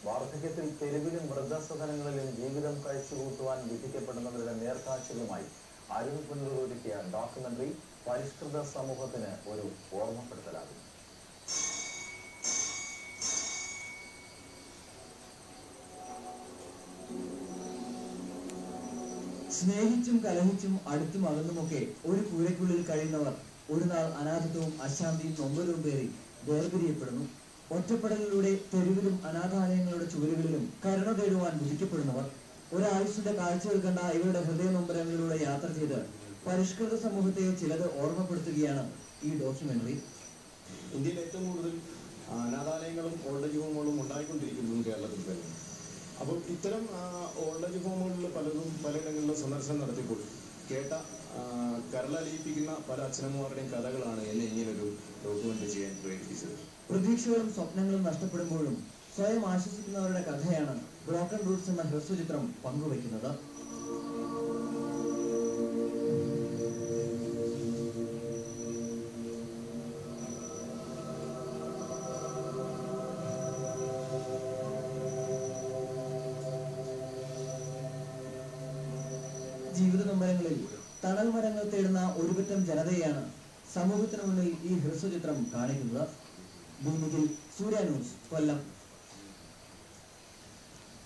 വാർദ്ധക്യത്തിൽ തെരുവിലും വൃദ്ധസദനങ്ങളിലും ജീവിതം കഴിച്ചുകൂട്ടുവാൻ വിധിക്കപ്പെടുന്നവരുടെ നേർക്കാഴ്ചകളുമായി അരുൺ പുനലൂർ ഒരുക്കിയ ഡോക്യുമെന്ററി പരിഷ്കൃത സമൂഹത്തിന് ഒരു ഓർമ്മപ്പെടുത്തലാകും. സ്നേഹിച്ചും കലഹിച്ചും അടുത്തും അകന്നുമൊക്കെ ഒരു കൂരയ്ക്കുള്ളിൽ കഴിയുന്നവർ ഒരു നാൾ അനാഥത്വവും അശാന്തിയും നൊമ്പരവും പേറി വേർപിരിയപ്പെടുന്നു. ഒറ്റപ്പെടലിലൂടെ തെരുവിലും അനാഥാലയങ്ങളുടെ ചുവരുകളിലും കരുണ തേടുവാൻ വിധിക്കപ്പെടുന്നവർ ഒരായുസിന്റെ കാഴ്ചകൾ കണ്ട ഇവരുടെ ഹൃദയ നൊമ്പരങ്ങളിലൂടെ യാത്ര ചെയ്ത് പരിഷ്കൃത സമൂഹത്തെ ചിലത് ഓർമ്മപ്പെടുത്തുകയാണ് ഈ ഡോക്യുമെന്ററി. ഇന്ത്യയിൽ ഏറ്റവും കൂടുതൽ അനാഥാലയങ്ങളും ഓൾഡ് ഏജ് ഹോമുകളും ഉണ്ടായിക്കൊണ്ടിരിക്കുന്നതും കേരളത്തിൽ തന്നെ. അപ്പോൾ ഇത്തരം ഓൾഡ് ഏജ് ഹോമുകളിൽ പലതും പലയിടങ്ങളിലും സന്ദർശനം നടത്തിയപ്പോൾ കേട്ട കരളലിയിപ്പിക്കുന്ന പല അച്ഛനമ്മമാരുടെയും കഥകളാണ് എന്നെ ഇങ്ങനൊരു ഡോക്യുമെന്റ് ചെയ്യാൻ പ്രേരിപ്പിച്ചത്. പ്രതീക്ഷകളും സ്വപ്നങ്ങളും നഷ്ടപ്പെടുമ്പോഴും സ്വയം ആശ്വസിക്കുന്നവരുടെ കഥയാണ് ബ്രോക്കൺ റൂട്ട്സ് എന്ന ഹ്രസ്വചിത്രം പങ്കുവയ്ക്കുന്നത്. ജീവിത നൊമ്പരങ്ങളിൽ തണൽ മരങ്ങൾ തേടുന്ന ഒരുപറ്റം ജനതയാണ് സമൂഹത്തിന് മുന്നിൽ ഈ ഹ്രസ്വചിത്രം കാണിക്കുന്നത്. ഭൂമിയിൽ സൂര്യ ന്യൂസ്, കൊല്ലം.